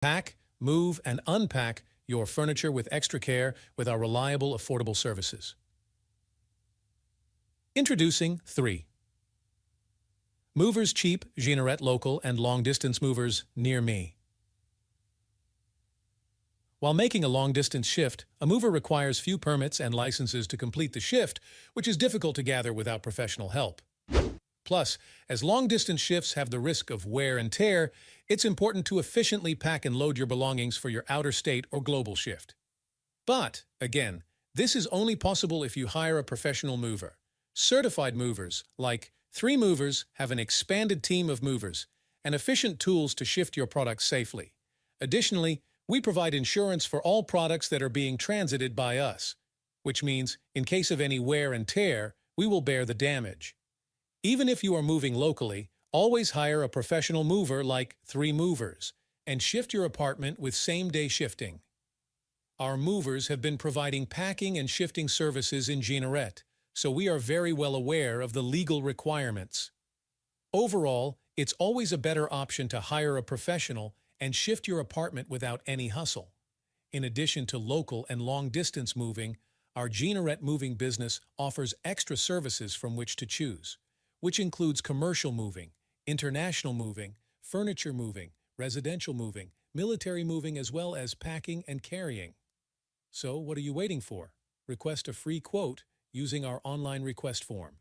Pack, move, and unpack your furniture with extra care with our reliable, affordable services. Introducing 3. Movers cheap, Jeanerette local, and long-distance movers near me. While making a long-distance shift, a mover requires few permits and licenses to complete the shift, which is difficult to gather without professional help. Plus, as long-distance shifts have the risk of wear and tear, it's important to efficiently pack and load your belongings for your outer state or global shift. But, again, this is only possible if you hire a professional mover. Certified movers, like 3 Movers, have an expanded team of movers and efficient tools to shift your products safely. Additionally, we provide insurance for all products that are being transited by us, which means, in case of any wear and tear, we will bear the damage. Even if you are moving locally, always hire a professional mover like 3 Movers and shift your apartment with same-day shifting. Our movers have been providing packing and shifting services in Jeanerette, so we are very well aware of the legal requirements. Overall, it's always a better option to hire a professional and shift your apartment without any hustle. In addition to local and long-distance moving, our Jeanerette moving business offers extra services from which to choose, which includes commercial moving, international moving, furniture moving, residential moving, military moving, as well as packing and carrying. So, what are you waiting for? Request a free quote using our online request form.